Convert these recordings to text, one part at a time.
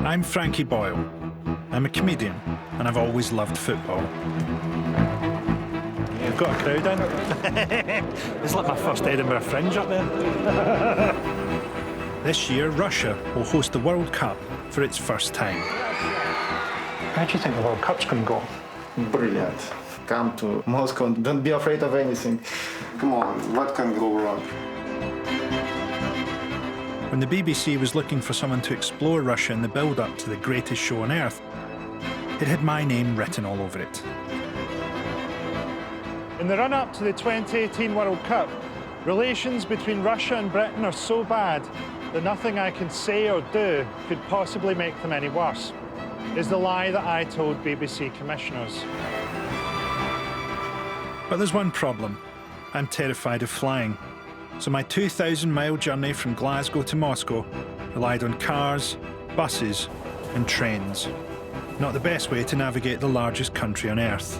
I'm Frankie Boyle. I'm a comedian, and I've always loved football. We've got a crowd in. It's like my first Edinburgh Fringe up there. This year, Russia will host the World Cup for its first time. How do you think the World Cup's going to go? Brilliant. Come to Moscow and don't be afraid of anything. Come on, what can go wrong? When the BBC was looking for someone to explore Russia in the build-up to the greatest show on earth, it had my name written all over it. In the run-up to the 2018 World Cup, relations between Russia and Britain are so bad that nothing I can say or do could possibly make them any worse, is the lie that I told BBC commissioners. But there's one problem. I'm terrified of flying. So my 2,000-mile journey from Glasgow to Moscow relied on cars, buses and trains. Not the best way to navigate the largest country on earth.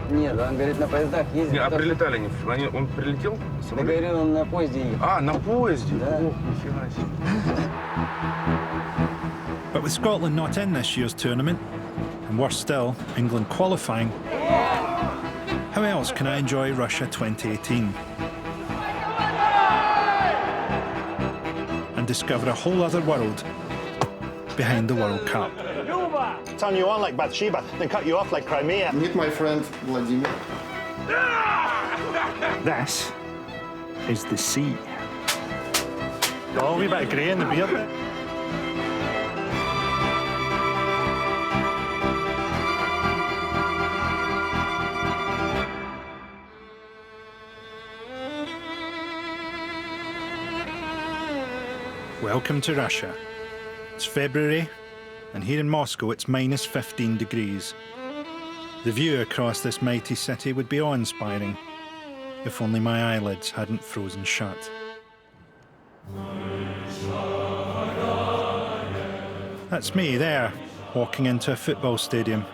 Нет, он говорит, на поездах ездит. А прилетали они? Он прилетел? Я говорил, он на поезде едет. А, на поезде? Да. Ох, нифига себе. But with Scotland not in this year's tournament, and worse still, England qualifying, how else can I enjoy Russia 2018? And discover a whole other world behind the World Cup. Turn you on like Bathsheba, then cut you off like Crimea. Meet my friend Vladimir. This is the sea. Oh, a wee bit of grey in the beard bit. Welcome to Russia. It's February, and here in Moscow it's minus 15 degrees. The view across this mighty city would be awe-inspiring, if only my eyelids hadn't frozen shut. That's me there, walking into a football stadium.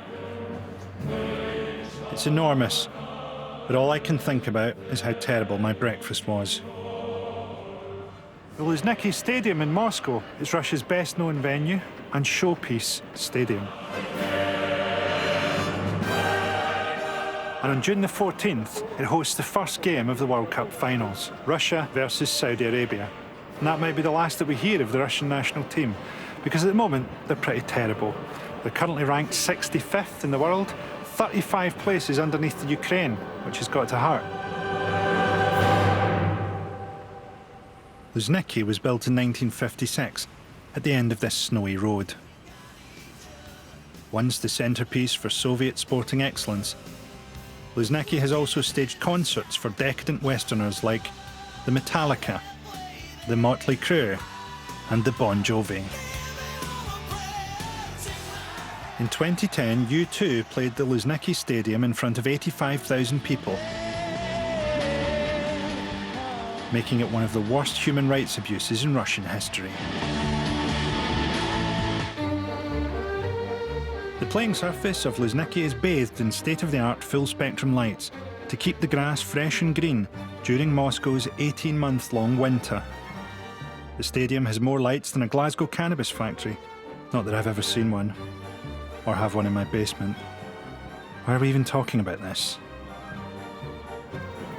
It's enormous, but all I can think about is how terrible my breakfast was. The Luzhniki Stadium in Moscow is Russia's best-known venue and showpiece stadium. And on June the 14th, it hosts the first game of the World Cup finals, Russia versus Saudi Arabia. And that might be the last that we hear of the Russian national team, because at the moment, they're pretty terrible. They're currently ranked 65th in the world, 35 places underneath the Ukraine, which has got to hurt. Luzhniki was built in 1956 at the end of this snowy road. Once the centrepiece for Soviet sporting excellence, Luzhniki has also staged concerts for decadent Westerners like the Metallica, the Motley Crue and the Bon Jovi. In 2010, U2 played the Luzhniki Stadium in front of 85,000 people, making it one of the worst human rights abuses in Russian history. The playing surface of Luzhniki is bathed in state-of-the-art full-spectrum lights to keep the grass fresh and green during Moscow's 18-month-long winter. The stadium has more lights than a Glasgow cannabis factory. Not that I've ever seen one, or have one in my basement. Why are we even talking about this?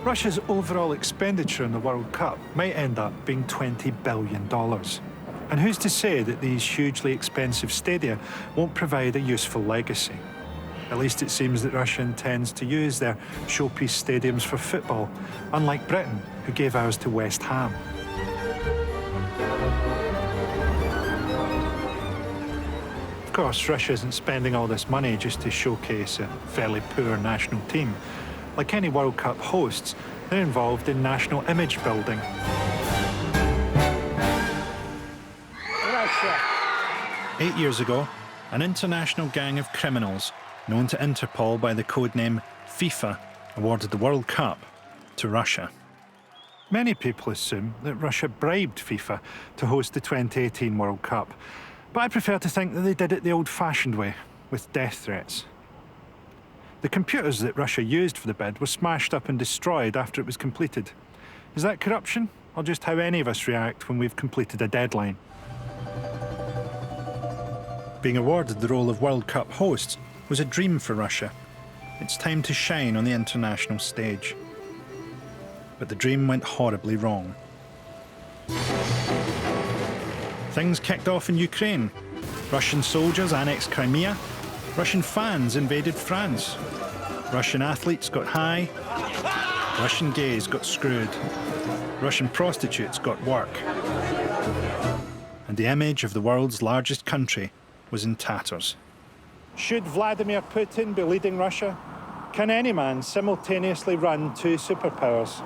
Russia's overall expenditure in the World Cup might end up being $20 billion. And who's to say that these hugely expensive stadia won't provide a useful legacy? At least it seems that Russia intends to use their showpiece stadiums for football, unlike Britain, who gave ours to West Ham. Of course, Russia isn't spending all this money just to showcase a fairly poor national team. Like any World Cup hosts, they're involved in national image building. Russia. 8 years ago, an international gang of criminals, known to Interpol by the codename FIFA, awarded the World Cup to Russia. Many people assume that Russia bribed FIFA to host the 2018 World Cup, but I prefer to think that they did it the old-fashioned way, with death threats. The computers that Russia used for the bid were smashed up and destroyed after it was completed. Is that corruption, or just how any of us react when we've completed a deadline? Being awarded the role of World Cup hosts was a dream for Russia. It's time to shine on the international stage. But the dream went horribly wrong. Things kicked off in Ukraine. Russian soldiers annexed Crimea. Russian fans invaded France. Russian athletes got high. Russian gays got screwed. Russian prostitutes got work. And the image of the world's largest country was in tatters. Should Vladimir Putin be leading Russia? Can any man simultaneously run two superpowers?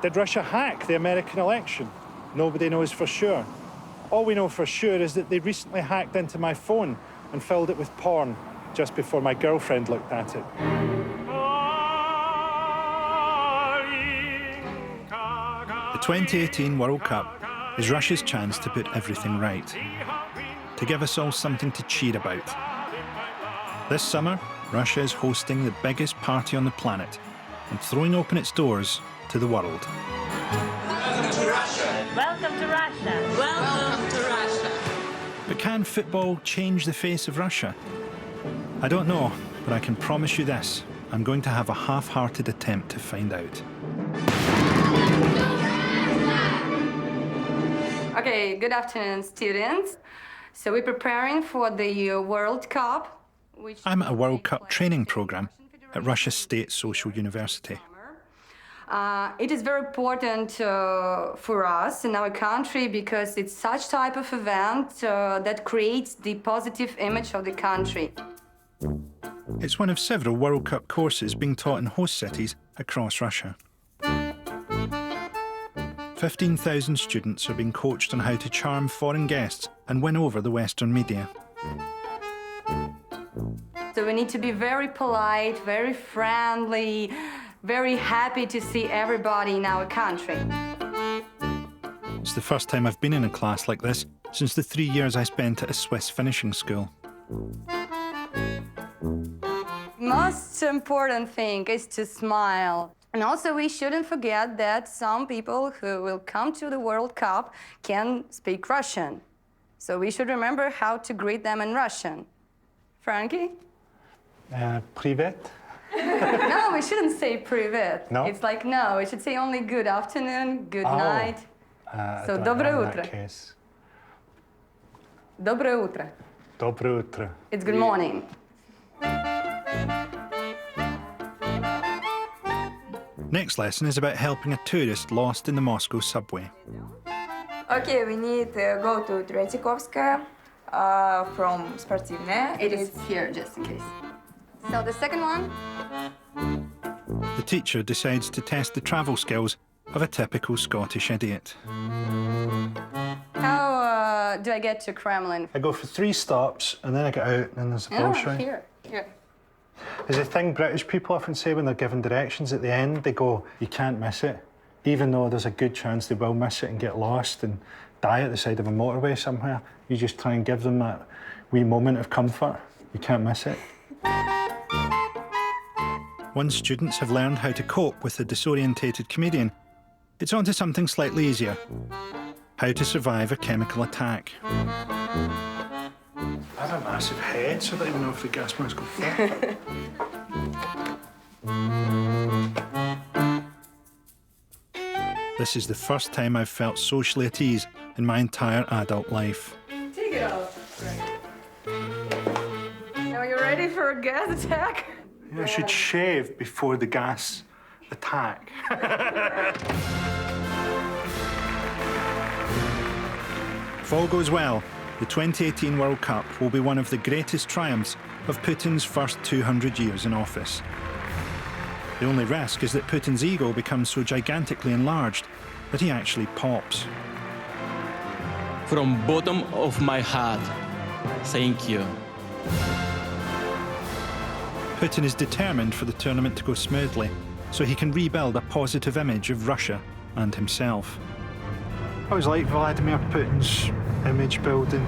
Did Russia hack the American election? Nobody knows for sure. All we know for sure is that they recently hacked into my phone and filled it with porn just before my girlfriend looked at it. The 2018 World Cup is Russia's chance to put everything right, to give us all something to cheer about. This summer, Russia is hosting the biggest party on the planet and throwing open its doors to the world. Welcome to Russia. Welcome to Russia. Welcome to Russia. But can football change the face of Russia? I don't know, but I can promise you this. I'm going to have a half-hearted attempt to find out. Okay, good afternoon, students. So we're preparing for the World Cup. I'm at a World Cup training programme at Russia State Social University. It is very important for us in our country because it's such type of event that creates the positive image of the country. It's one of several World Cup courses being taught in host cities across Russia. 15,000 students are being coached on how to charm foreign guests and win over the Western media. So we need to be very polite, very friendly, very happy to see everybody in our country. It's the first time I've been in a class like this since the 3 years I spent at a Swiss finishing school. Most important thing is to smile. And also we shouldn't forget that some people who will come to the World Cup can speak Russian. So we should remember how to greet them in Russian. Frankie? Privet? No, we shouldn't say privet. No? It's like, no, we should say only good afternoon, good night. So, доброе утро. Доброе утро. Доброе утро. It's good morning. Next lesson is about helping a tourist lost in the Moscow subway. Okay, we need to go to Tretyakovskaya from Sportivnaya. It is here, just in case. So the second one? The teacher decides to test the travel skills of a typical Scottish idiot. How do I get to Kremlin? I go for 3 stops and then I get out and there's a bullshit. Here. There's a thing British people often say when they're given directions at the end. They go, you can't miss it, even though there's a good chance they will miss it and get lost and die at the side of a motorway somewhere. You just try and give them that wee moment of comfort. You can't miss it. Once students have learned how to cope with the disorientated comedian, it's on to something slightly easier. How to survive a chemical attack. I have a massive head, so I don't even know if the gas mask will fit. This is the first time I've felt socially at ease in my entire adult life. Take it off. Now you're ready for a gas attack? I should shave before the gas attack. If all goes well, the 2018 World Cup will be one of the greatest triumphs of Putin's first 200 years in office. The only risk is that Putin's ego becomes so gigantically enlarged that he actually pops. From bottom of my heart, thank you. Putin is determined for the tournament to go smoothly, so he can rebuild a positive image of Russia and himself. I always like Vladimir Putin's image building,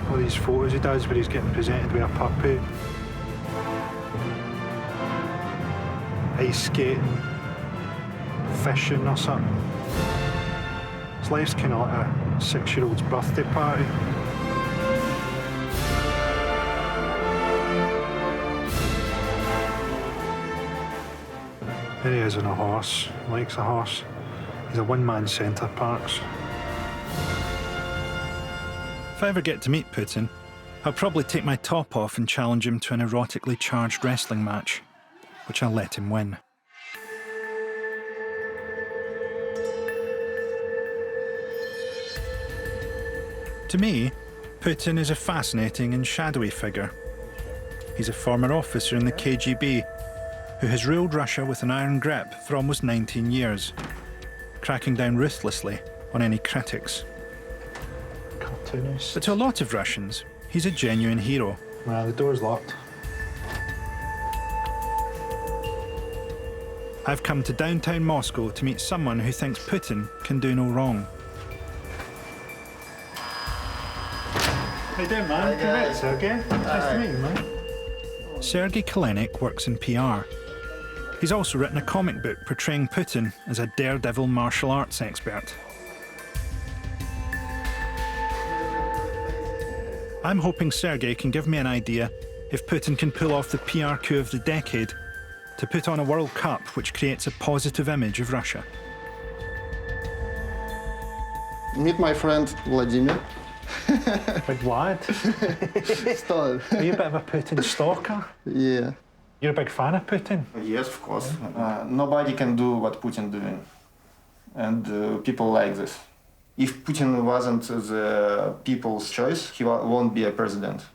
all these photos he does where he's getting presented with a puppy. Ice skating, fishing or something. His life's kind of like a 6-year-old's birthday party. There he is on a horse. Likes a horse. He's a one-man centre parks. If I ever get to meet Putin, I'll probably take my top off and challenge him to an erotically charged wrestling match, which I'll let him win. To me, Putin is a fascinating and shadowy figure. He's a former officer in the KGB who has ruled Russia with an iron grip for almost 19 years, cracking down ruthlessly on any critics. Cartoonist. But to a lot of Russians, he's a genuine hero. Well, the door's locked. I've come to downtown Moscow to meet someone who thinks Putin can do no wrong. How you doing, man? Hi, Congrats, guys. Sergey. Nice to meet you, man. Sergei Kalenik works in PR. He's also written a comic book portraying Putin as a daredevil martial arts expert. I'm hoping Sergei can give me an idea if Putin can pull off the PR coup of the decade to put on a World Cup which creates a positive image of Russia. Meet my friend Vladimir. Big lad. Stop. Are you a bit of a Putin stalker? Yeah. You're a big fan of Putin? Yes, of course. Nobody can do what Putin doing, and people like this. If Putin wasn't the people's choice, he won't be a president.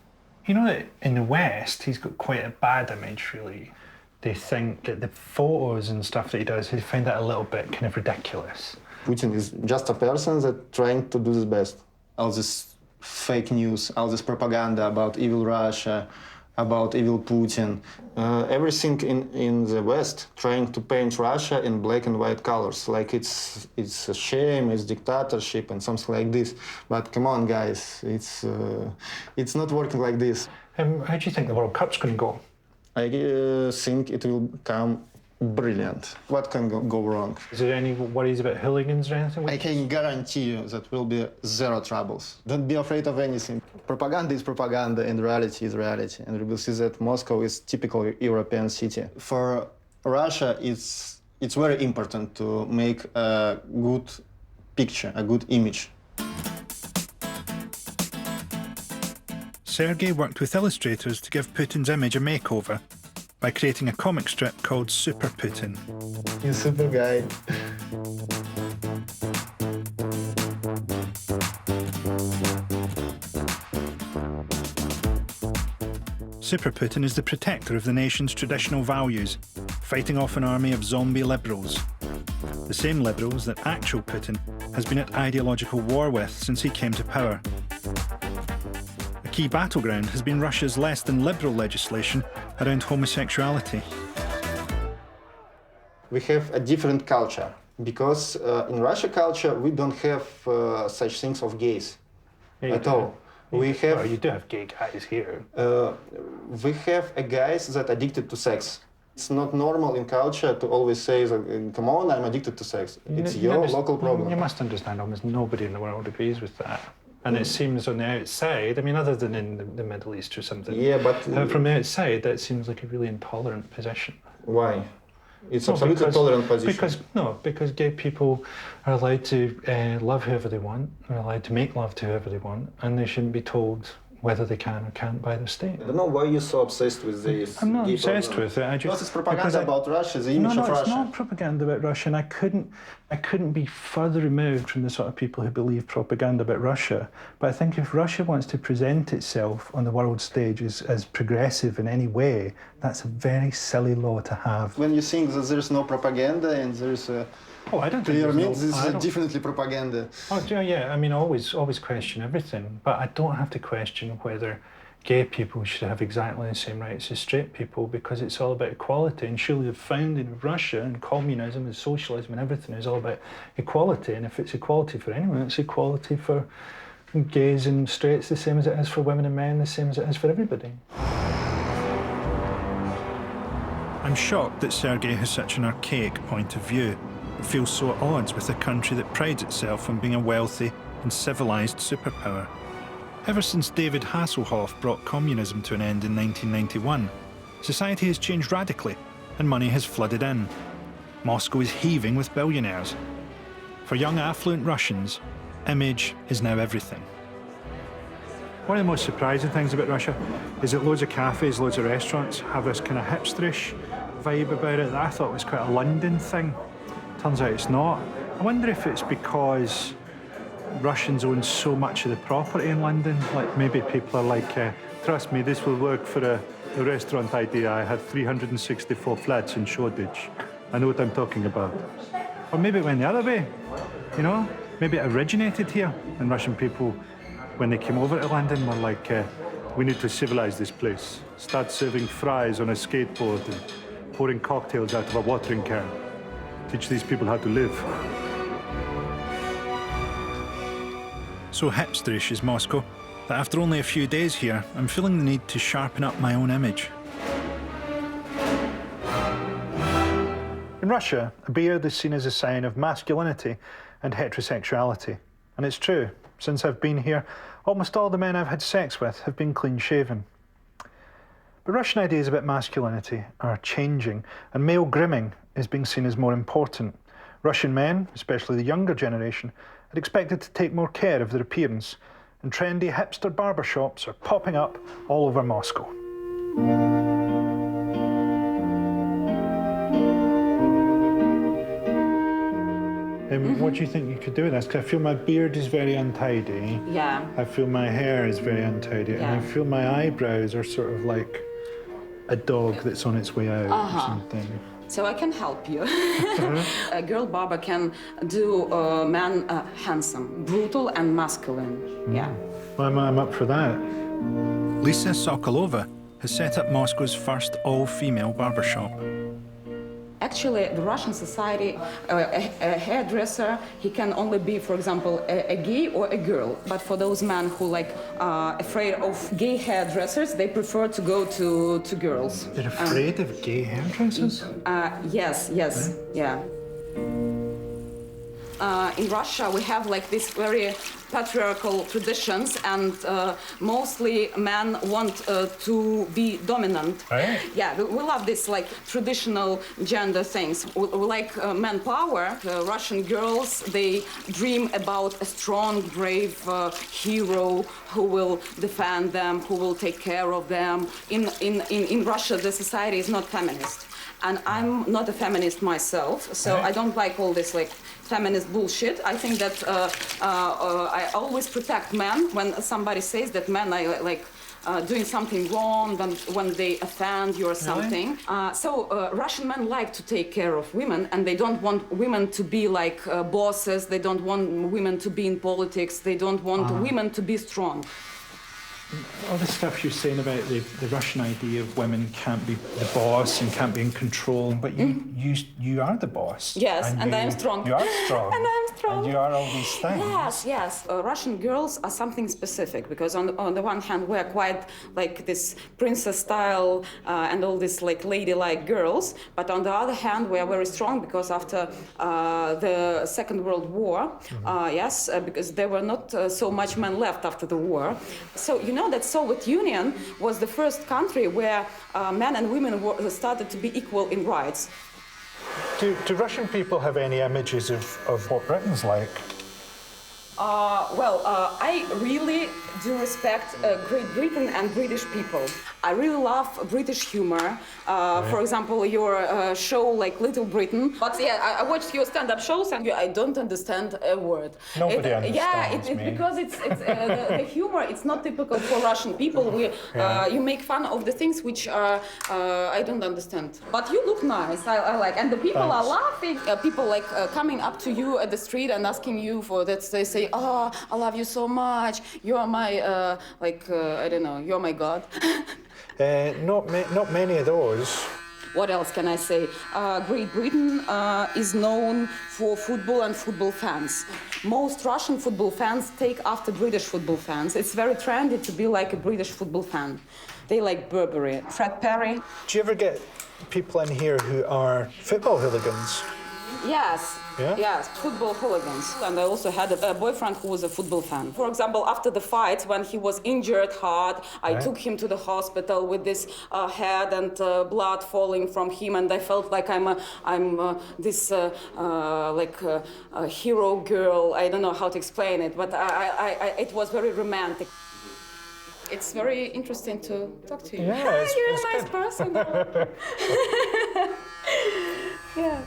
You know that in the West, he's got quite a bad image, really. They think that the photos and stuff that he does, they find that a little bit kind of ridiculous. Putin is just a person that trying to do his best. All this fake news, all this propaganda about evil Russia, about evil Putin, everything in the West trying to paint Russia in black and white colors, like it's a shame, it's dictatorship and something like this. But come on, guys, it's not working like this. How do you think the World Cup's going to go? I think it will come brilliant. What can go wrong? Is there any worries about hooligans or anything? I can guarantee you that will be zero troubles. Don't be afraid of anything. Propaganda is propaganda and reality is reality. And we will see that Moscow is typical European city. For Russia, it's very important to make a good picture, a good image. Sergei worked with illustrators to give Putin's image a makeover by creating a comic strip called Super Putin. You super guy. Super Putin is the protector of the nation's traditional values, fighting off an army of zombie liberals. The same liberals that actual Putin has been at ideological war with since he came to power. A key battleground has been Russia's less than liberal legislation around homosexuality. We have a different culture because in Russia culture we don't have such things of gays at all. Well, you do have gay guys here. We have a guys that are addicted to sex. It's not normal in culture to always say, come on, I'm addicted to sex. It's your local problem. You must understand almost nobody in the world agrees with that. And it seems on the outside, I mean, other than in the Middle East or something. Yeah, but from the outside, that seems like a really intolerant position. Why? It's absolutely tolerant position. Because gay people are allowed to love whoever they want, they're allowed to make love to whoever they want, and they shouldn't be told whether they can or can't by the state. I don't know why you're so obsessed with this. I'm not obsessed with it. Because it's propaganda about Russia, the image of Russia. No, it's not propaganda about Russia, and I couldn't be further removed from the sort of people who believe propaganda about Russia. But I think if Russia wants to present itself on the world stage as progressive in any way, that's a very silly law to have. When you think that there's no propaganda and there's a I don't think this is definitely propaganda. Oh, yeah, I mean, always question everything, but I don't have to question whether gay people should have exactly the same rights as straight people, because it's all about equality. And surely the founding of Russia and communism and socialism and everything is all about equality. And if it's equality for anyone, it's equality for gays and straights the same as it is for women and men, the same as it is for everybody. I'm shocked that Sergei has such an archaic point of view. It feels so at odds with a country that prides itself on being a wealthy and civilized superpower. Ever since David Hasselhoff brought communism to an end in 1991, society has changed radically and money has flooded in. Moscow is heaving with billionaires. For young affluent Russians, image is now everything. One of the most surprising things about Russia is that loads of cafes, loads of restaurants have this kind of hipsterish vibe about it that I thought was quite a London thing. Turns out it's not. I wonder if it's because Russians own so much of the property in London. Like maybe people are like, trust me, this will work for a restaurant idea. I have 364 flats in Shoreditch. I know what I'm talking about. Or maybe it went the other way, you know? Maybe it originated here, and Russian people, when they came over to London, were like, we need to civilize this place. Start serving fries on a skateboard and pouring cocktails out of a watering can. Teach these people how to live. So hipsterish is Moscow that after only a few days here, I'm feeling the need to sharpen up my own image. In Russia, a beard is seen as a sign of masculinity and heterosexuality. And it's true. Since I've been here, almost all the men I've had sex with have been clean-shaven. But Russian ideas about masculinity are changing, and male grooming is being seen as more important. Russian men, especially the younger generation, are expected to take more care of their appearance, and trendy hipster barbershops are popping up all over Moscow. What do you think you could do with this? Because I feel my beard is very untidy. Yeah. I feel my hair is very untidy. And I feel my eyebrows are sort of like a dog that's on its way out or something. So I can help you. A girl barber can do a man handsome, brutal and masculine. Yeah. Well, I'm up for that. Lisa Sokolova has set up Moscow's first all-female barbershop. Actually, the Russian society, a hairdresser, he can only be, for example, a gay or a girl. But for those men who like afraid of gay hairdressers, they prefer to go to girls. They're afraid of gay hairdressers? Yes, yeah. In Russia, we have like these very patriarchal traditions, and mostly men want to be dominant. Right. Yeah, we love this like traditional gender things. We like manpower. Russian girls, they dream about a strong, brave hero who will defend them, who will take care of them. In Russia, the society is not feminist. And I'm not a feminist myself, so I don't like all this like feminist bullshit. I think that I always protect men when somebody says that men are like doing something wrong, when they offend you or something. So Russian men like to take care of women, and they don't want women to be like bosses. They don't want women to be in politics. They don't want women to be strong. All the stuff you're saying about the Russian idea of women can't be the boss and can't be in control, but you are the boss. Yes, and I'm strong. You are strong. And I'm strong. And you are all these things. Yes. Russian girls are something specific because on the one hand we're quite like this princess style and all these like ladylike girls, but on the other hand we are very strong because after the Second World War, because there were not so much men left after the war. So you know that Soviet Union was the first country where men and women started to be equal in rights. Do Russian people have any images of what Britain's like? I really do respect Great Britain and British people. I really love British humor. For example, your show like Little Britain. But yeah, I watched your stand-up shows and I don't understand a word. Nobody understands me. Because it's the humor. It's not typical for Russian people. You make fun of the things which I don't understand. But you look nice. I like, and the people are laughing. People like coming up to you at the street and asking you for that. They say, "Oh, I love you so much. You are my I don't know. You're my God." Not many of those. What else can I say? Great Britain is known for football and football fans. Most Russian football fans take after British football fans. It's very trendy to be like a British football fan. They like Burberry, Fred Perry. Do you ever get people in here who are football hooligans? Yes. Yeah? Yes, football hooligans. And I also had a boyfriend who was a football fan. For example, after the fight, when he was injured hard, I took him to the hospital with this head and blood falling from him, and I felt like I'm this hero girl. I don't know how to explain it, but it was very romantic. It's very interesting to talk to you. Yeah, You're a nice person. Yeah.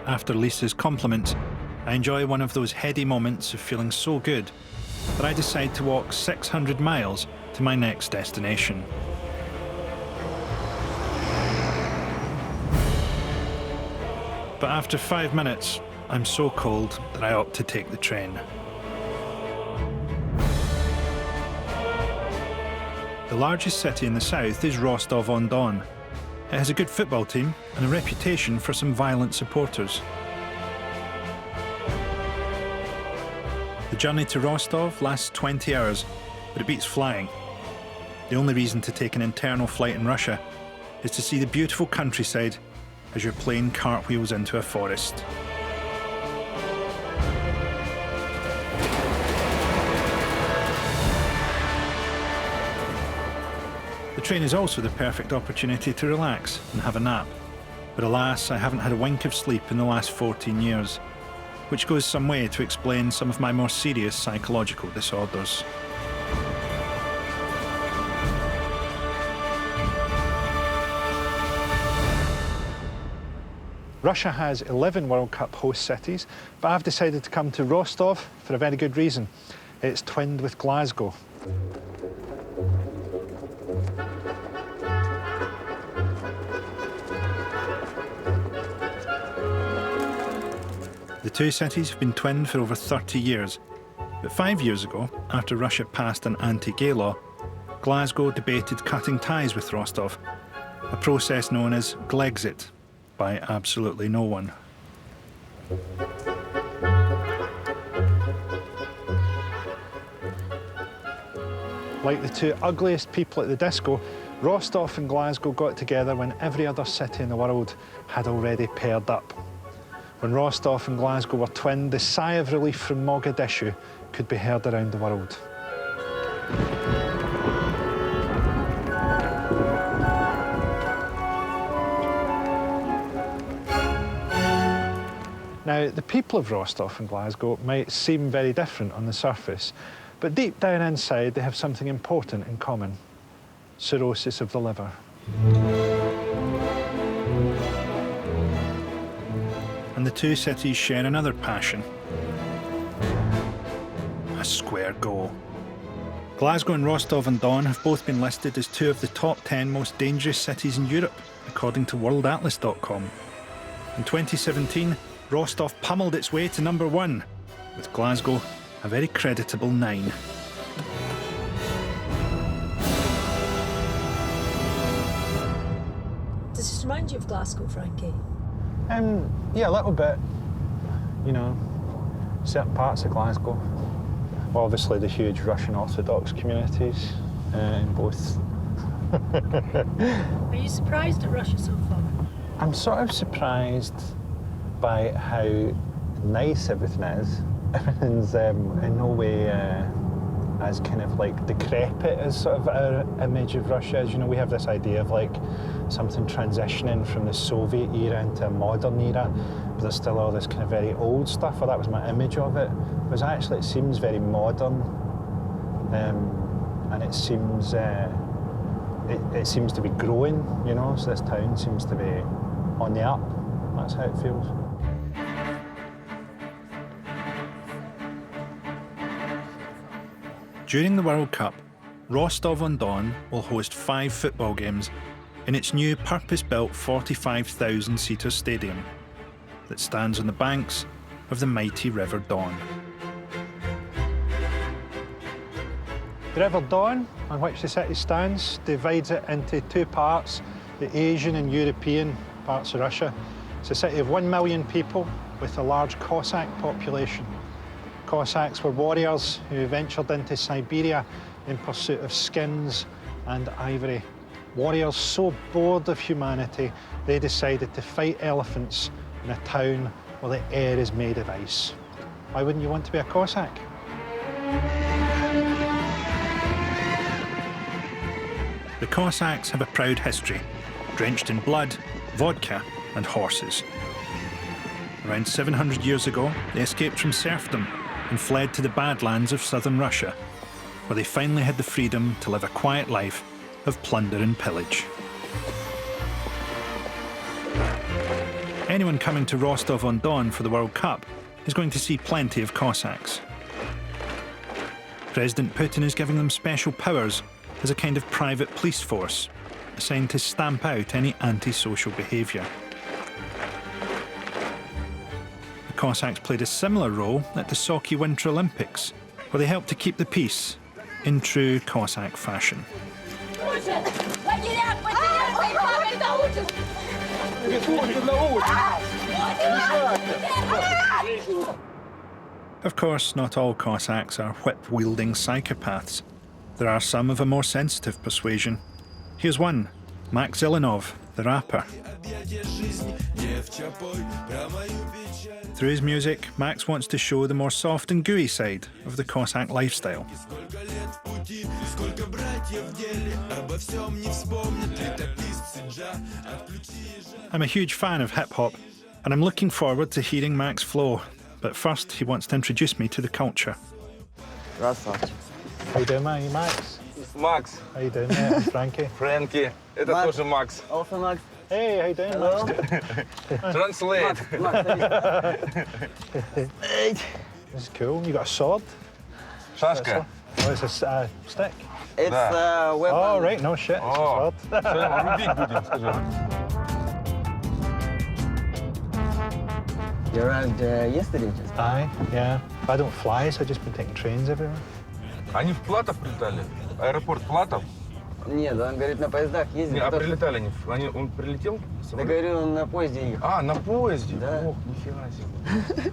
After Lisa's compliments, I enjoy one of those heady moments of feeling so good that I decide to walk 600 miles to my next destination. But after 5 minutes, I'm so cold that I opt to take the train. The largest city in the south is Rostov-on-Don. It has a good football team and a reputation for some violent supporters. The journey to Rostov lasts 20 hours, but it beats flying. The only reason to take an internal flight in Russia is to see the beautiful countryside as your plane cartwheels into a forest. The train is also the perfect opportunity to relax and have a nap. But alas, I haven't had a wink of sleep in the last 14 years, which goes some way to explain some of my more serious psychological disorders. Russia has 11 World Cup host cities, but I've decided to come to Rostov for a very good reason. It's twinned with Glasgow. The two cities have been twinned for over 30 years, but 5 years ago, after Russia passed an anti-gay law, Glasgow debated cutting ties with Rostov, a process known as Glexit, by absolutely no one. Like the two ugliest people at the disco, Rostov and Glasgow got together when every other city in the world had already paired up. When Rostov and Glasgow were twinned, the sigh of relief from Mogadishu could be heard around the world. Now, the people of Rostov and Glasgow might seem very different on the surface, but deep down inside they have something important in common: cirrhosis of the liver. And the two cities share another passion: a square goal. Glasgow and Rostov-on-Don have both been listed as two of the top 10 most dangerous cities in Europe, according to worldatlas.com. In 2017, Rostov pummeled its way to number 1, with Glasgow a very creditable 9. Does this remind you of Glasgow, Frankie? Yeah, a little bit. You know, certain parts of Glasgow. Obviously, the huge Russian Orthodox communities in both. Are you surprised at Russia so far? I'm sort of surprised by how nice everything is. Everything's in no way as kind of like decrepit as sort of our image of Russia is. You know, we have this idea of like something transitioning from the Soviet era into a modern era, but there's still all this kind of very old stuff, or that was my image of it. Whereas actually it seems very modern, and it seems to be growing, you know, so this town seems to be on the up. That's how it feels. During the World Cup, Rostov-on-Don will host 5 football games in its new purpose-built 45,000-seater stadium that stands on the banks of the mighty River Don. The River Don, on which the city stands, divides it into 2 parts, the Asian and European parts of Russia. It's a city of 1 million people with a large Cossack population. Cossacks were warriors who ventured into Siberia in pursuit of skins and ivory. Warriors so bored of humanity, they decided to fight elephants in a town where the air is made of ice. Why wouldn't you want to be a Cossack? The Cossacks have a proud history, drenched in blood, vodka, and horses. Around 700 years ago, they escaped from serfdom and fled to the Badlands of southern Russia, where they finally had the freedom to live a quiet life of plunder and pillage. Anyone coming to Rostov-on-Don for the World Cup is going to see plenty of Cossacks. President Putin is giving them special powers as a kind of private police force, assigned to stamp out any antisocial behaviour. The Cossacks played a similar role at the Sochi Winter Olympics, where they helped to keep the peace in true Cossack fashion. Of course, not all Cossacks are whip-wielding psychopaths. There are some of a more sensitive persuasion. Here's one, Max Ilinov, the rapper. Through his music, Max wants to show the more soft and gooey side of the Cossack lifestyle. I'm a huge fan of hip-hop, and I'm looking forward to hearing Max flow. But first, he wants to introduce me to the culture. Красавчик. How you doing, man? You Max? Макс. How you doing, mate? I'm Frankie. Фрэнки. Это Макс. тоже Макс. Also Max. Hey, how you doing, Hello. Max? Translate. This is cool. You got a sword? Шашка. Oh, it's a stick. It's a weapon. Oh, right, no shit. It's a О, sword. все, рубить будем, скажи. You arrived yesterday just. Aye, yeah. I don't fly, so I've just been taking trains everywhere. Они в Платов прилетали? Аэропорт Платов? Нет, он говорит, на поездах ездит. Не, а прилетали они? Он прилетел? Да говорю, он на поезде ехал. А, на поезде? Да. Ох, нифига себе.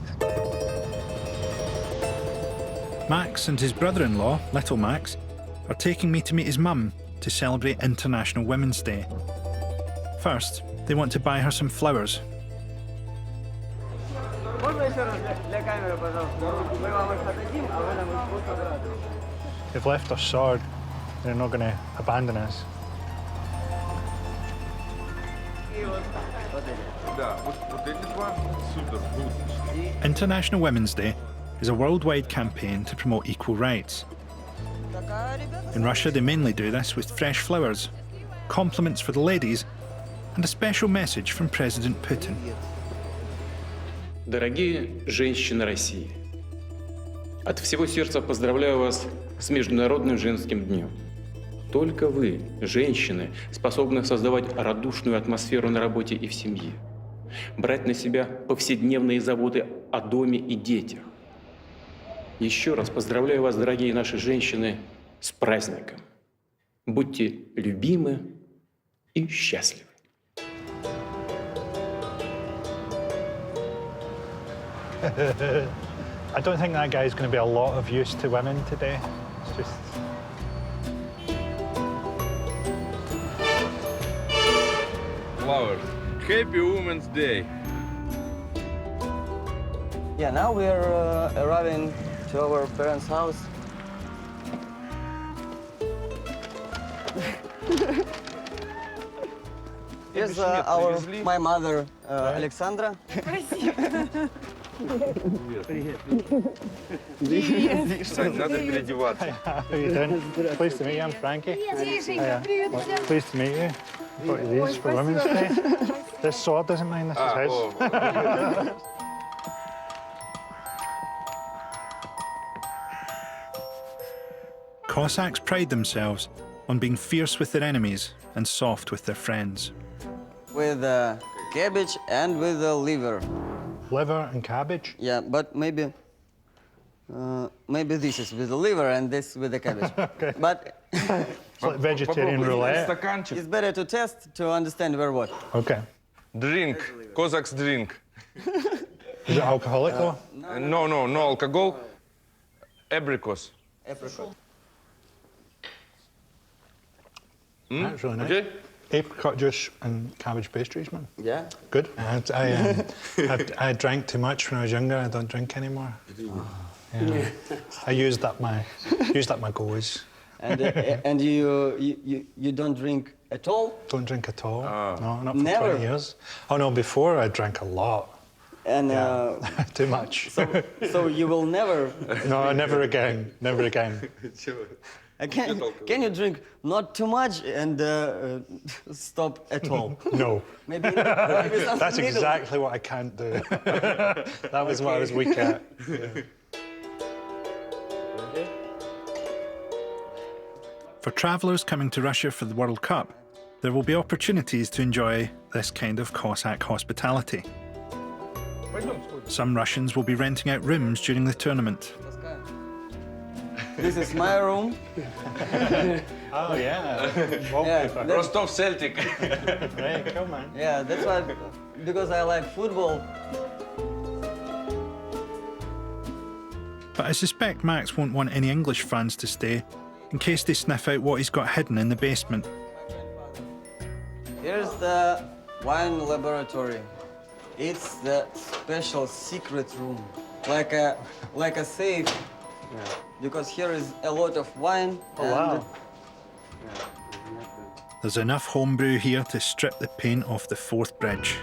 Max and his brother-in-law, Little Max, are taking me to meet his mum to celebrate International Women's Day. First, they want to buy her some flowers. They've left their sword. They're not going to abandon us. Да, вот эти два супер будут. International Women's Day is a worldwide campaign to promote equal rights. In Russia, they mainly do this with fresh flowers, compliments for the ladies, and a special message from President Putin. Дорогие женщины России, от всего сердца поздравляю вас с Международным женским днем. Только вы, женщины, способны создавать радушную атмосферу на работе и в семье, брать на себя повседневные заботы о доме и детях. Еще раз поздравляю вас, дорогие наши женщины, с праздником. Будьте любимы и счастливы. I don't think that guy's going to be a lot of use to women today. It's just... Flowers. Happy Women's Day. Yeah, now we're arriving to our parents' house. Here's my mother, Alexandra. Кстати, надо переодеваться. How are you doing? Pleased to meet you. I'm Frankie. Pleased to meet you. What are these for Women's Day? This sword doesn't mind. This is his. О, Cossacks pride themselves on being fierce with their enemies and soft with their friends. With cabbage and with the liver. Liver and cabbage? Yeah, but maybe this is with the liver and this with the cabbage. Okay. But It's like vegetarian попробуй roulette. стаканчик. it's better to test to understand where what. Okay. Drink. Cossacks drink. Is it alcoholic though? No alcohol. Abricos. Apricot. That's really nice. Okay? Apricot juice and cabbage pastries, man. Yeah. Good. I drank too much when I was younger. I don't drink anymore. Yeah. I used up my goes. And you don't drink at all? Don't drink at all. No, not for Never? 20 years. Oh no, before I drank a lot. And Too much. so you will never. No, never again. Never again. Can you drink not too much and stop at all? No. Maybe That's exactly what I can't do. That was what I was weak at. Yeah. For travellers coming to Russia for the World Cup, there will be opportunities to enjoy this kind of Cossack hospitality. Some Russians will be renting out rooms during the tournament. This is my room. Oh yeah. Yeah, Rostov Celtic. Hey, come on. Yeah, that's why, because I like football. But I suspect Max won't want any English fans to stay in case they sniff out what he's got hidden in the basement. Here's the wine laboratory. It's the special secret room, like a safe. Yeah. Because here is a lot of wine. Oh wow. There's enough homebrew here to strip the paint off the fourth bridge.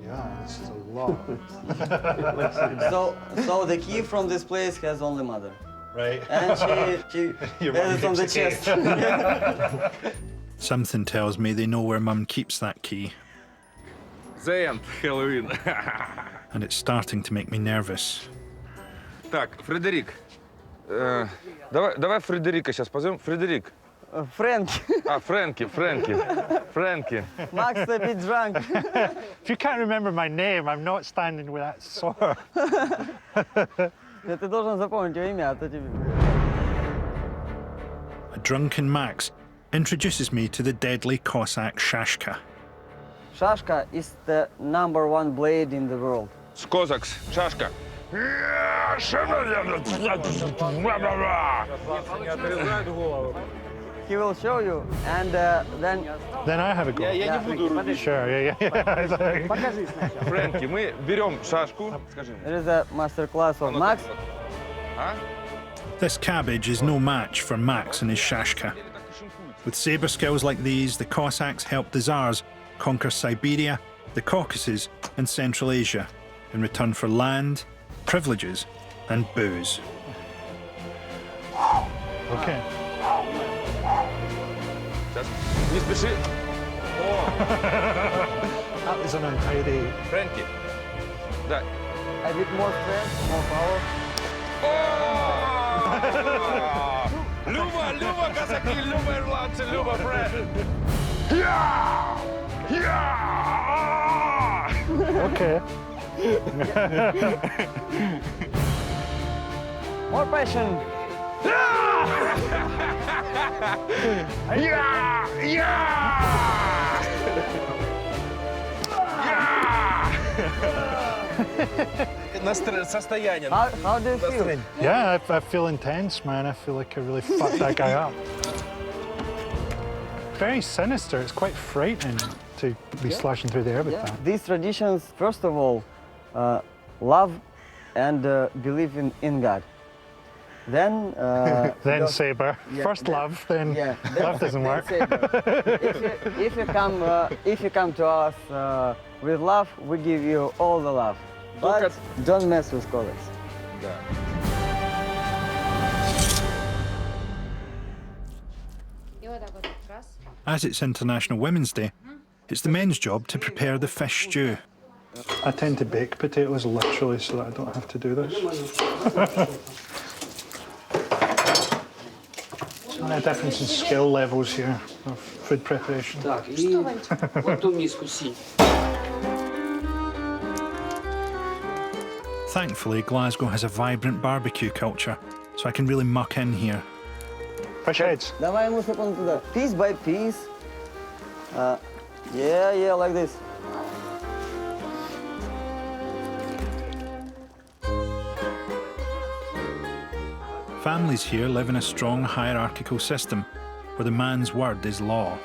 Yeah, this is a lot. So the key from this place has only mother. Right. And she has it on the chest. Something tells me they know where Mum keeps that key. The end, Halloween. And it's starting to make me nervous. Так, Фредерик. Давай Фредерика сейчас позовем. Фредерик. Frankie. Frankie. Max a bit drunk. If you can't remember my name, I'm not standing with that sore. Ты должен запомнить его имя, а то тебе. A drunken Max introduces me to the deadly Cossack shashka. Shashka is the #1 blade in the world. Cossacks, шашка. He will show you, and then. Then I have a go. Я не буду рубить. Sure, yeah. Фрэнки, мы берем шашку. Скажи мне. There is a master class of Max. This cabbage is no match for Max and his shashka. With saber skills like these, the Cossacks helped the Tsars conquer Siberia, the Caucasus, and Central Asia in return for land, privileges, and booze. Okay. Не спеши. That was an untidy. Фрэнки. Да. A bit more strength, more power. Люба, казаки, Люба, ирландцы, Люба, Фрэнк. Okay. More passion. Состояние. How do you feel? Yeah, I feel intense, man. I feel like I really fucked that guy up. Very sinister. It's quite frightening to be slashing through the air with that. These traditions, first of all, love and believe in God. Then Then saber. Yeah, First love, then yeah, love doesn't work. if you come to us with love, we give you all the love. But don't mess with colors. Да. As it's International Women's Day, it's the men's job to prepare the fish stew. I tend to bake potatoes literally so that I don't have to do this. So a difference in skill levels here of food preparation. Так, и вот ту миску си. Thankfully, Glasgow has a vibrant barbecue culture, so I can really muck in here. Fish heads. Давай ему стакан туда. Piece by piece. Yeah, like this. Families here live in a strong hierarchical system, where the man's word is law.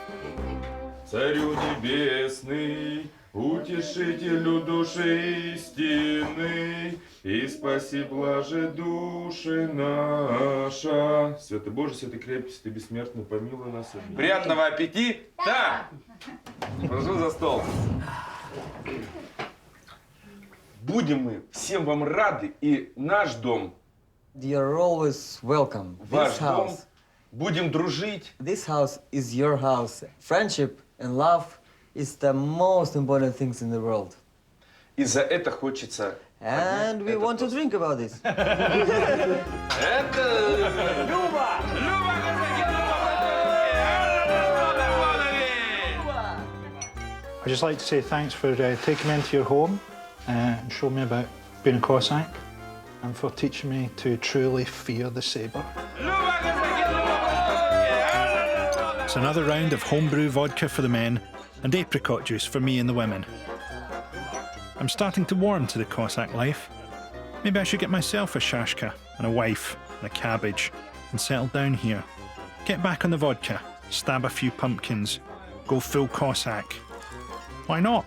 Царю небесный, утешителю души истины, и спаси блаже души наша. Святый Боже, святый крепкий, святый бессмертный, помилуй нас. Приятного аппетита! Прошу за стол. Будем мы всем вам рады, и наш дом, You're always welcome. ваш This дом, house, будем дружить. this house is your house. Friendship and love is the most important things in the world. И за это хочется... And we want to drink about this. Это... Люба! Люба! I'd just like to say thanks for taking me into your home and showing me about being a Cossack, and for teaching me to truly fear the sabre. It's another round of homebrew vodka for the men and apricot juice for me and the women. I'm starting to warm to the Cossack life. Maybe I should get myself a shashka and a wife and a cabbage and settle down here. Get back on the vodka, stab a few pumpkins, go full Cossack. Why not?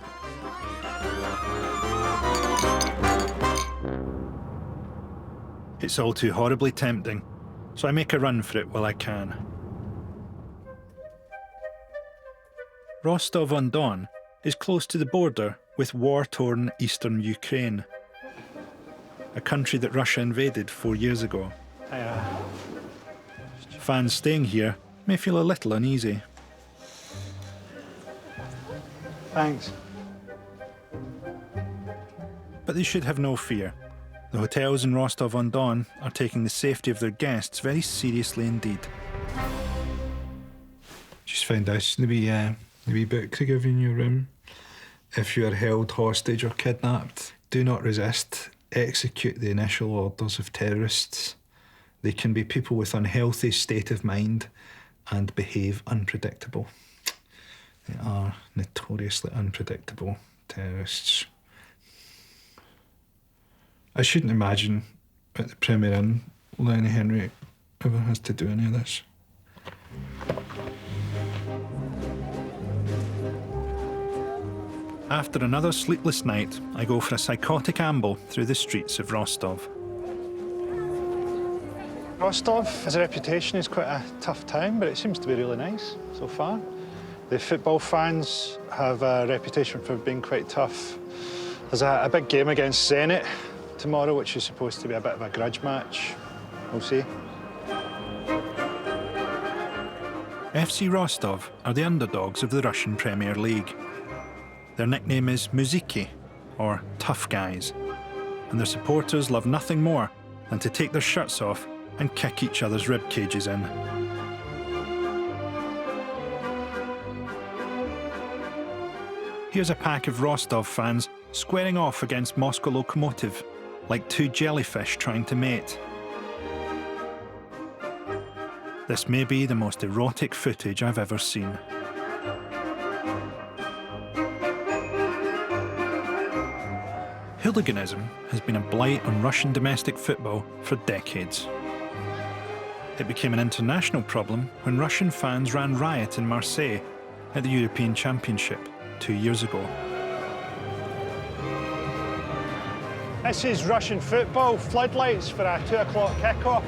It's all too horribly tempting, so I make a run for it while I can. Rostov-on-Don is close to the border with war-torn eastern Ukraine, a country that Russia invaded 4 years ago. Fans staying here may feel a little uneasy. Thanks. But they should have no fear. The hotels in Rostov-on-Don are taking the safety of their guests very seriously indeed. Just found this in the wee book they give you in your room. If you are held hostage or kidnapped, do not resist. Execute the initial orders of terrorists. They can be people with unhealthy state of mind and behave unpredictable. They are notoriously unpredictable terrorists. I shouldn't imagine at the Premier Inn Lenny Henry ever has to do any of this. After another sleepless night, I go for a psychotic amble through the streets of Rostov. Rostov has a reputation as quite a tough town, but it seems to be really nice so far. The football fans have a reputation for being quite tough. There's a big game against Zenit tomorrow, which is supposed to be a bit of a grudge match. We'll see. FC Rostov are the underdogs of the Russian Premier League. Their nickname is Muziki, or Tough Guys, and their supporters love nothing more than to take their shirts off and kick each other's rib cages in. Here's a pack of Rostov fans squaring off against Moscow Lokomotiv, like two jellyfish trying to mate. This may be the most erotic footage I've ever seen. Hooliganism has been a blight on Russian domestic football for decades. It became an international problem when Russian fans ran riot in Marseille at the European Championship 2 years ago. This is Russian football, floodlights for a 2 o'clock kickoff.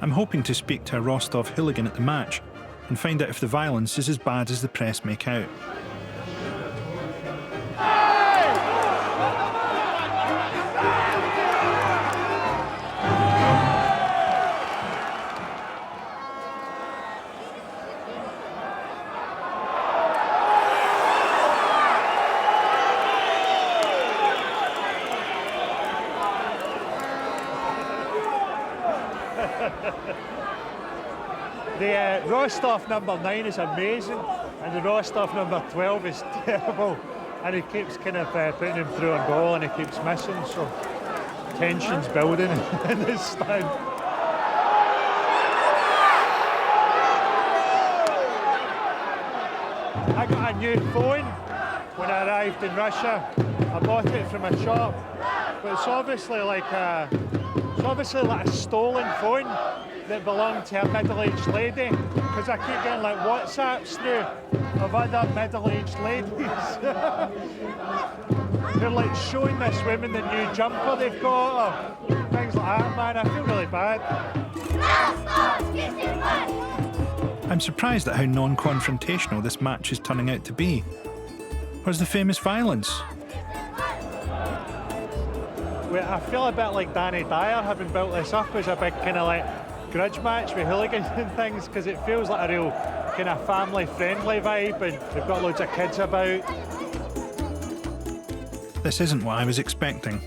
I'm hoping to speak to a Rostov hooligan at the match and find out if the violence is as bad as the press make out. The Rostov number 9 is amazing, and the Rostov number 12 is terrible. And he keeps kind of putting him through on goal, and he keeps missing, so tension's building in this stand. I got a new phone when I arrived in Russia. I bought it from a shop, but it's obviously like a It's obviously like a stolen phone that belonged to a middle-aged lady, because I keep getting like WhatsApps through of other middle-aged ladies. They're like showing this woman the new jumper they've got, or things like that, man. I feel really bad. I'm surprised at how non-confrontational this match is turning out to be. Where's the famous violence? I feel a bit like Danny Dyer having built this up as a big kind of like grudge match with hooligans and things, because it feels like a real kind of family-friendly vibe, and they've got loads of kids about. This isn't what I was expecting.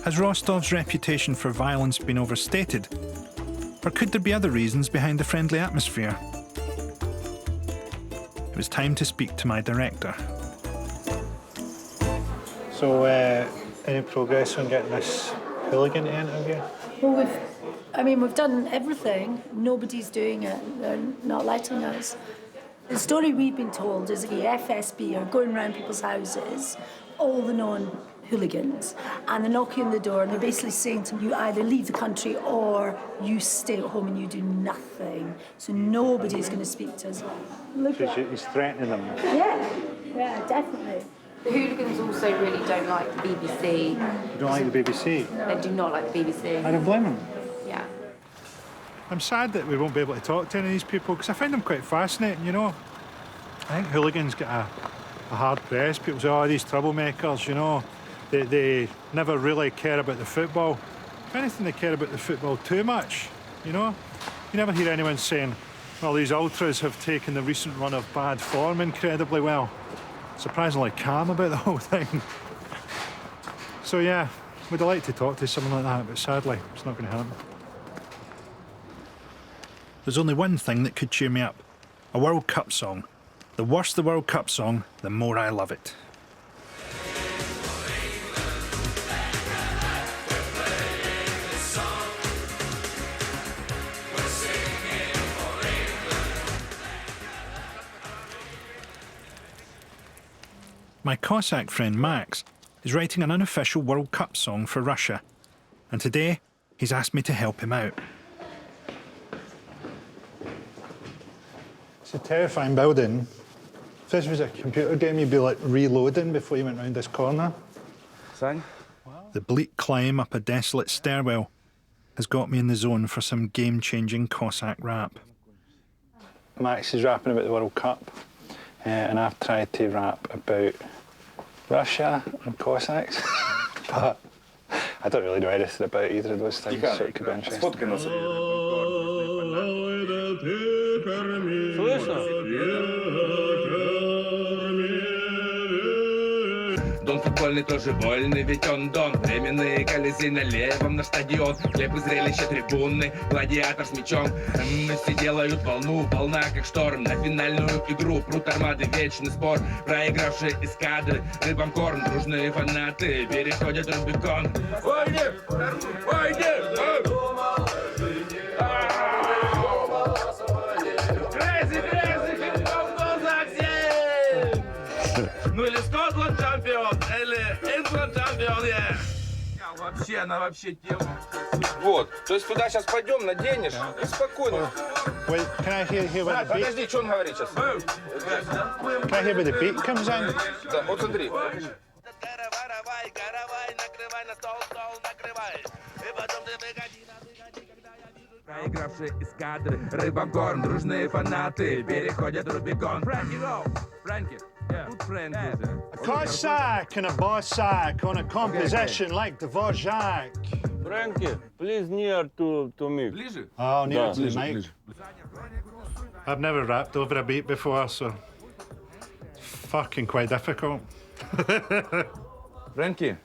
Has Rostov's reputation for violence been overstated? Or could there be other reasons behind the friendly atmosphere? It was time to speak to my director. So, any progress on getting this hooligan to interview? Well, we've done everything. Nobody's doing it. They're not letting us. The story we've been told is that the FSB are going around people's houses, all the known hooligans, and they're knocking on the door and they're basically saying to them, you either leave the country or you stay at home and you do nothing. So nobody's going to speak to us. He's threatening them. Yeah, definitely. The hooligans also really don't like the BBC. You don't like the BBC? They do not like the BBC. I don't blame them. Yeah. I'm sad that we won't be able to talk to any of these people, because I find them quite fascinating, you know. I think hooligans get a hard press. People say, oh, these troublemakers, you know, they never really care about the football. If anything, they care about the football too much, you know. You never hear anyone saying, well, these ultras have taken the recent run of bad form incredibly well. Surprisingly calm about the whole thing. So yeah, we'd like to talk to someone like that, but sadly, it's not going to happen. There's only one thing that could cheer me up. A World Cup song. The worse the World Cup song, the more I love it. My Cossack friend Max is writing an unofficial World Cup song for Russia, and today he's asked me to help him out. It's a terrifying building. If this was a computer game, you'd be like reloading before you went round this corner. Sань? The bleak climb up a desolate stairwell has got me in the zone for some game-changing Cossack rap. Max is rapping about the World Cup, and I've tried to rap about Russia and Cossacks, but I don't really know anything about either of those things, so it could be interesting. Дон футбольный тоже вольный, ведь он Дон. Временные колесы на левом, на стадион. Хлеб и зрелище трибунны, гладиатор с мечом. Все делают волну, волна как шторм. На финальную игру прут армады, вечный спор. Проигравшие эскадры, рыбам корм. Дружные фанаты переходят Рубикон. Войне! Войне! Ну или Скотланд чемпион, или Ингланд чемпион, Вообще, она вообще тема. Вот, то есть туда сейчас пойдем, наденешь и спокойно. Wait, can I hear what the beat? Подожди, что он говорит сейчас? Can I hear where the beat comes in? Да, вот смотри. Проигравшие эскадры, рыбам корм, дружные фанаты переходят Рубикон. Фрэнки, go! Фрэнки, тут Фрэнки. A Cossack and a Bossack on a composition like Dvorak. Frankie, please near to me. Ближе? Oh, near to the ближе, mic. ближе. I've never rapped over a beat before, so it's fucking quite difficult. Фрэнки?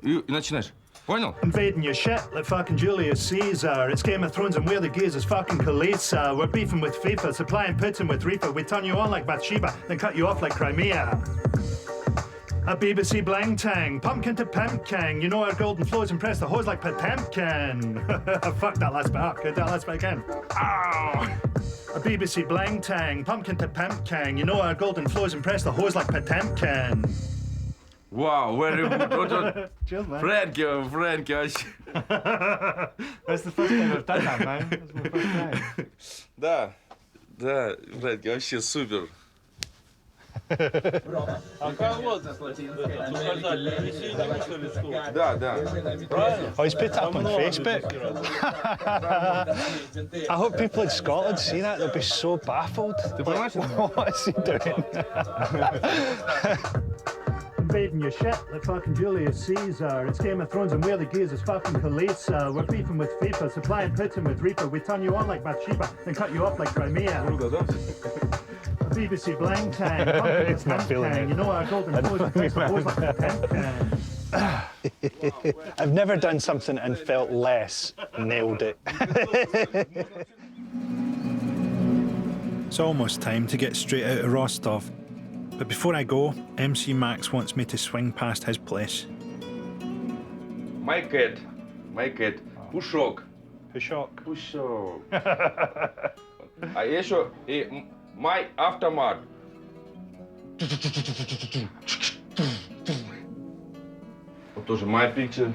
И начинаешь. Понял? Invading your shit like fucking Julius Caesar. It's Game of Thrones and we're the gears is fucking Khaleesa. We're beefing with FIFA, supplying Putin with reefer. We turn you on like Bathsheba, then cut you off like Crimea. A BBC blang tang, pumpkin to pumpkin. You know our golden flows and press the hose like Potemkin. Fuck that last bit up. Get that last bit again. Ow! A BBC blang tang, pumpkin to pumpkin. You know our golden flows and press the hose like Potemkin. Wow, very good. Cheers, man. Frankie, вообще. That's the first time I've done that, man. That's my first time. Да, Фрэнки, вообще супер. А кого сказали? Да. Oh, he's put it up on Facebook. I hope people in Scotland see that. They'll be so baffled. Like, what is he doing? Invading your shit like fucking Julius Caesar. It's Game of Thrones and we're the gears is fucking Khaleesa. We're beefing with FIFA, supplying Putin with Reaper. We turn you on like Bathsheba, then cut you off like Crimea. BBC blang tang, It's not feeling it. you know our golden flows and press the hose like Potemkin. I've never done something and felt less nailed it. It's almost time to get straight out of Rostov. But before I go, MC Max wants me to swing past his place. My cat. Пушок. Pushok. А еще и my автомат. Вот тоже my picture.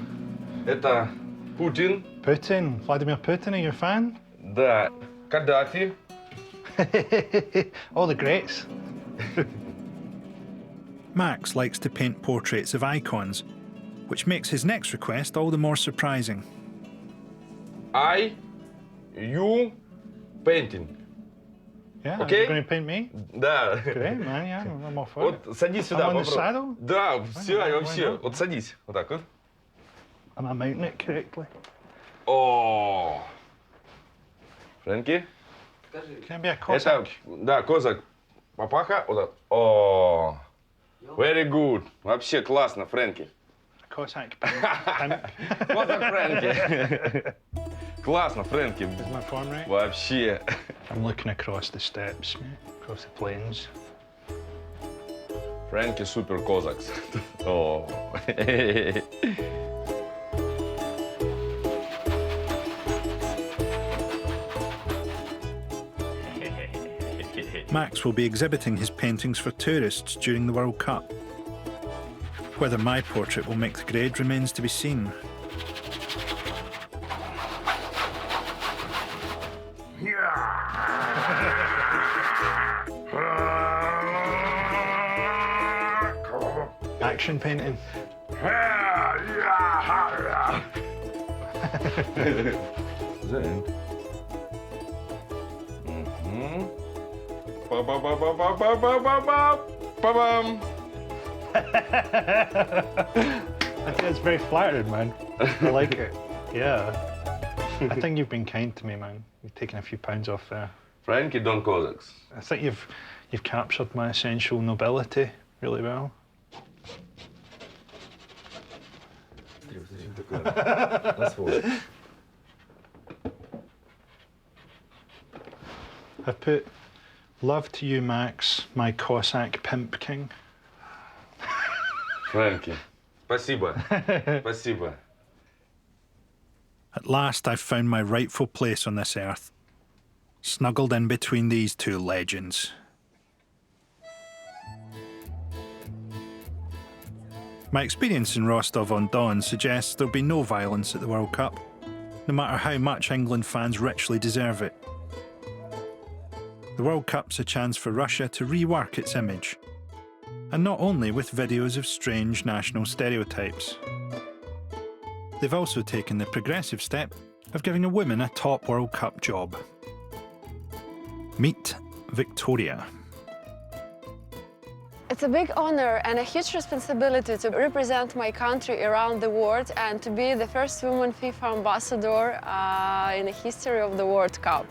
Это Putin. Putin, Vladimir Putin, are you a fan? Да. Каддафи. All the greats. Max likes to paint portraits of icons, which makes his next request all the more surprising. You painting. Yeah, Okay? you're going to paint me? Да. Great, man, yeah, I'm all for it. Вот садись сюда, I'm on the попробуй. saddle? Да, все, Why вообще. not? Вот садись. Вот так вот. Am I mounting it correctly? О. Фрэнки. Can I be a Это, Cossack? да, козак. Папаха. Вот так. О. Very good. Вообще классно, Фрэнки. Cossack. Козак Фрэнки. Классно, Фрэнки. Is my form right? Вообще. I'm looking across the steppes, across the plains. Фрэнки супер козакс. О. Max will be exhibiting his paintings for tourists during the World Cup. Whether my portrait will make the grade remains to be seen. Action painting. Is that in? Ba-ba-ba-ba-ba-ba-ba-ba-ba-bam. I think it's very flattering, man. I like it. Yeah. I think you've been kind to me, man. You've taken a few pounds off there. Frankie Don Cossacks. I think you've captured my essential nobility really well. I've put love to you, Max, my Cossack pimp king. Frankie, спасибо. Спасибо. At last I've found my rightful place on this earth, snuggled in between these two legends. My experience in Rostov-on-Don suggests there'll be no violence at the World Cup, no matter how much England fans richly deserve it. The World Cup's a chance for Russia to rework its image, and not only with videos of strange national stereotypes. They've also taken the progressive step of giving a woman a top World Cup job. Meet Victoria. It's a big honor and a huge responsibility to represent my country around the world and to be the first woman FIFA ambassador in the history of the World Cup.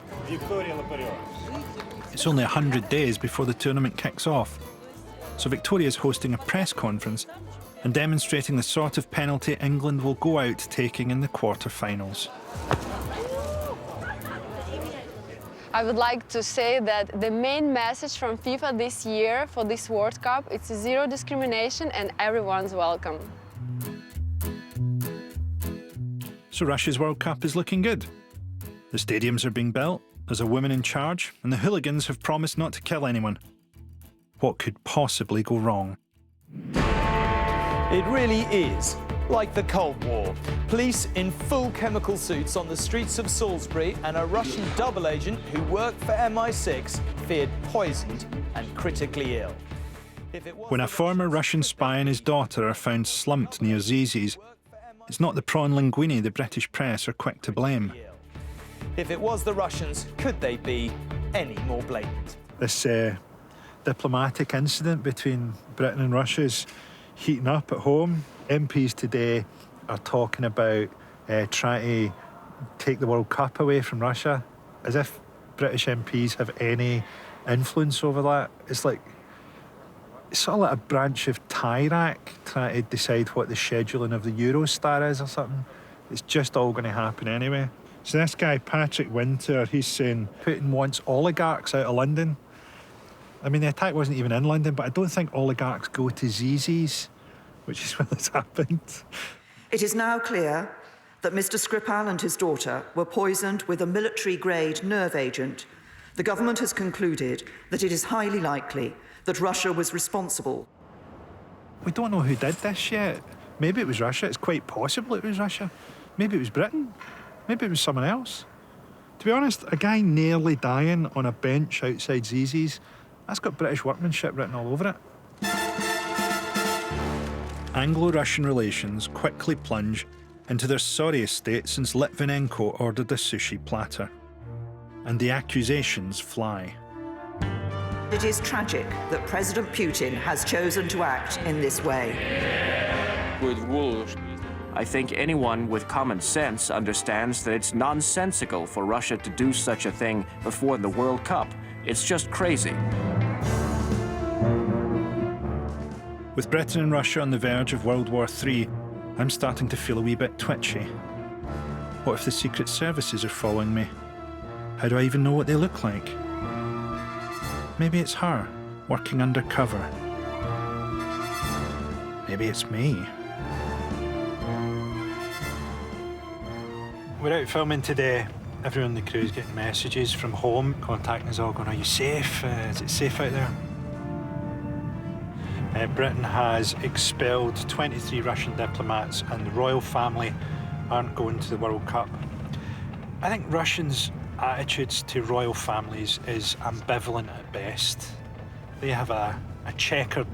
It's only 100 days before the tournament kicks off, so Victoria's hosting a press conference and demonstrating the sort of penalty England will go out taking in the quarter-finals. I would like to say that the main message from FIFA this year for this World Cup is zero discrimination and everyone's welcome. So Russia's World Cup is looking good. The stadiums are being built, There's a woman in charge, and the hooligans have promised not to kill anyone. What could possibly go wrong? It really is like the Cold War. Police in full chemical suits on the streets of Salisbury and a Russian double agent who worked for MI6 feared poisoned and critically ill. When a former Russian spy and his daughter are found slumped near Zizi's, it's not the prawn linguine the British press are quick to blame. If it was the Russians, could they be any more blatant? This diplomatic incident between Britain and Russia is heating up at home. MPs today are talking about trying to take the World Cup away from Russia, as if British MPs have any influence over that. It's sort of like a branch of TIRAC trying to decide what the scheduling of the Eurostar is or something. It's just all going to happen anyway. So this guy, Patrick Winter, he's saying Putin wants oligarchs out of London. I mean, the attack wasn't even in London, but I don't think oligarchs go to Zizi's, which is where this happened. It is now clear that Mr. Skripal and his daughter were poisoned with a military-grade nerve agent. The government has concluded that it is highly likely that Russia was responsible. We don't know who did this yet. Maybe it was Russia. It's quite possible it was Russia. Maybe it was Britain. Maybe it was someone else. To be honest, a guy nearly dying on a bench outside Zizi's, that's got British workmanship written all over it. Anglo-Russian relations quickly plunge into their sorriest state since Litvinenko ordered a sushi platter. And the accusations fly. It is tragic that President Putin has chosen to act in this way. I think anyone with common sense understands that it's nonsensical for Russia to do such a thing before the World Cup. It's just crazy. With Britain and Russia on the verge of World War III, I'm starting to feel a wee bit twitchy. What if the secret services are following me? How do I even know what they look like? Maybe it's her, working undercover. Maybe it's me. We're out filming today. Everyone in the crew is getting messages from home, contacting us all, going, "Are you safe? Is it safe out there?" Britain has expelled 23 Russian diplomats, and the royal family aren't going to the World Cup. I think Russians' attitudes to royal families is ambivalent at best. They have a checkered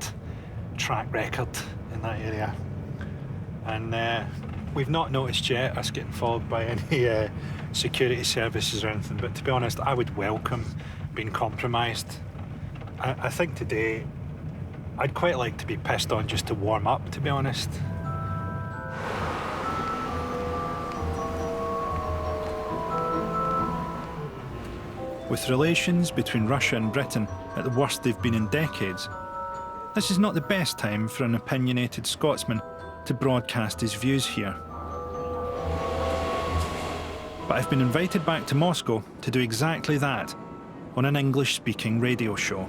track record in that area. And we've not noticed yet us getting followed by any security services or anything, but to be honest, I would welcome being compromised. I think today I'd quite like to be pissed on just to warm up, to be honest. With relations between Russia and Britain at the worst they've been in decades, this is not the best time for an opinionated Scotsman to broadcast his views here. But I've been invited back to Moscow to do exactly that on an English-speaking radio show.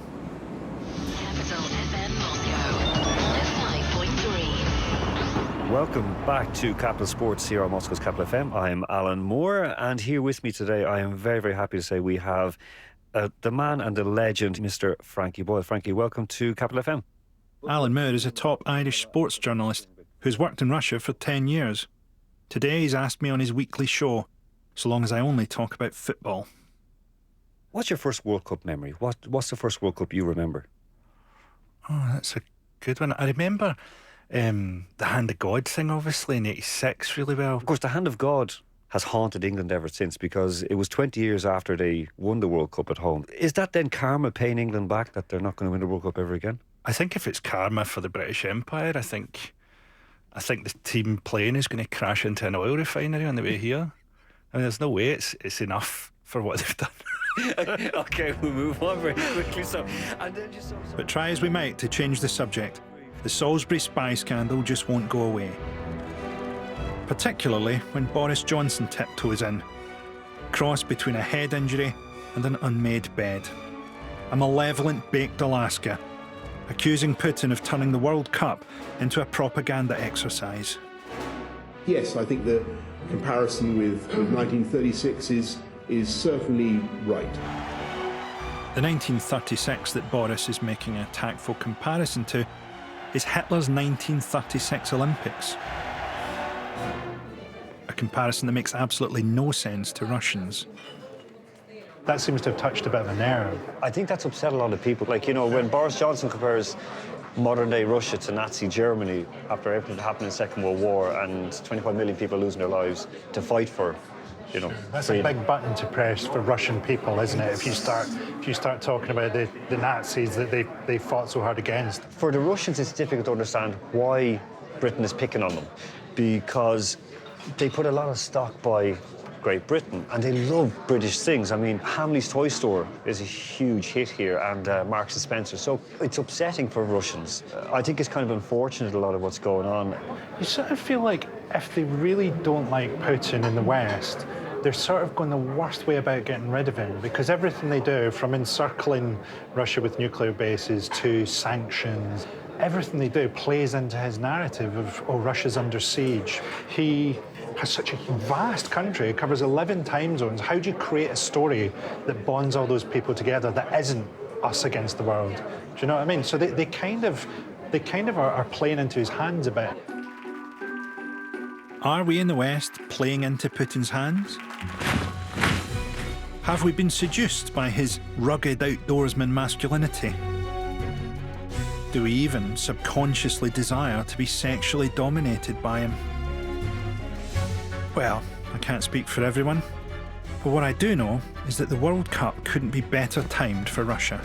Welcome back to Capital Sports here on Moscow's Capital FM. I'm Alan Moore, and here with me today, I am very, very happy to say we have the man and the legend, Mr. Frankie Boyle. Frankie, welcome to Capital FM. Alan Moore is a top Irish sports journalist who's worked in Russia for 10 years. Today he's asked me on his weekly show, so long as I only talk about football. What's your first World Cup memory? What's the first World Cup you remember? Oh, that's a good one. I remember the Hand of God thing, obviously, in '86 really well. Of course, the Hand of God has haunted England ever since, because it was 20 years after they won the World Cup at home. Is that then karma paying England back, that they're not going to win the World Cup ever again? I think if it's karma for the British Empire, I think the team playing is going to crash into an oil refinery on the way here. I mean, there's no way it's enough for what they've done. Okay, we'll move on very quickly. But try as we might to change the subject, the Salisbury spy scandal just won't go away. Particularly when Boris Johnson tiptoes in, cross between a head injury and an unmade bed. A malevolent baked Alaska, accusing Putin of turning the World Cup into a propaganda exercise. Yes, I think the comparison with 1936 is is certainly right. The 1936 that Boris is making a tactful comparison to is Hitler's 1936 Olympics. A comparison that makes absolutely no sense to Russians. That seems to have touched a bit of a nerve. I think that's upset a lot of people. Like, you know, when Boris Johnson compares modern-day Russia to Nazi Germany after everything that happened in the Second World War and 25 million people losing their lives to fight for, you know, That's freedom. a big button to press for Russian people, isn't it? If you start talking about the Nazis that they fought so hard against. For the Russians, it's difficult to understand why Britain is picking on them, because they put a lot of stock by Great Britain, and they love British things. I mean, Hamley's Toy Store is a huge hit here, and Marks & Spencer, so it's upsetting for Russians. I think it's kind of unfortunate, a lot of what's going on. You sort of feel like if they really don't like Putin in the West, they're sort of going the worst way about getting rid of him, because everything they do, from encircling Russia with nuclear bases to sanctions, everything they do plays into his narrative of, oh, Russia's under siege. He has such a vast country, it covers 11 time zones. How do you create a story that bonds all those people together that isn't us against the world? Do you know what I mean? So they kind of are playing into his hands a bit. Are we in the West playing into Putin's hands? Have we been seduced by his rugged outdoorsman masculinity? Do we even subconsciously desire to be sexually dominated by him? Well, I can't speak for everyone, but what I do know is that the World Cup couldn't be better timed for Russia.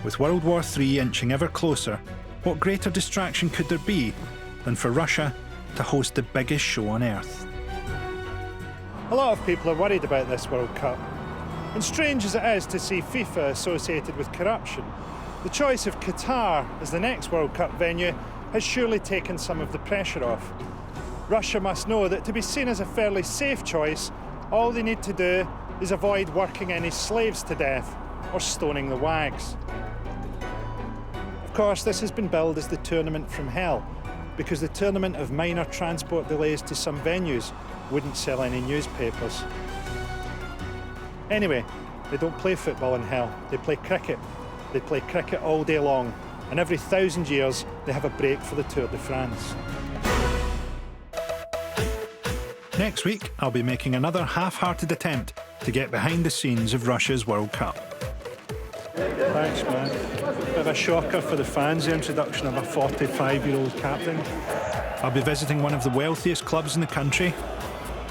With World War III inching ever closer, what greater distraction could there be than for Russia to host the biggest show on earth? A lot of people are worried about this World Cup. And strange as it is to see FIFA associated with corruption, the choice of Qatar as the next World Cup venue has surely taken some of the pressure off. Russia must know that to be seen as a fairly safe choice, all they need to do is avoid working any slaves to death or stoning the wags. Of course, this has been billed as the tournament from hell, because the tournament of minor transport delays to some venues wouldn't sell any newspapers. Anyway, they don't play football in hell, they play cricket. They play cricket all day long, and every 1,000 years they have a break for the Tour de France. Next week, I'll be making another half-hearted attempt to get behind the scenes of Russia's World Cup. Thanks, man. Bit of a shocker for the fans, the introduction of a 45-year-old captain. I'll be visiting one of the wealthiest clubs in the country.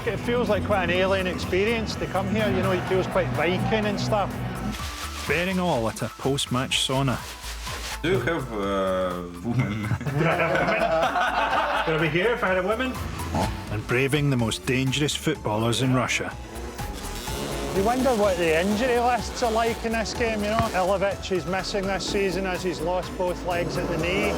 It feels like quite an alien experience to come here, you know, it feels quite Viking and stuff. Bearing all at a post-match sauna. Do you have women? Would I be here if I had a woman? And braving the most dangerous footballers in Russia. You wonder what the injury lists are like in this game, you know? Ilovich is missing this season as he's lost both legs at the knee.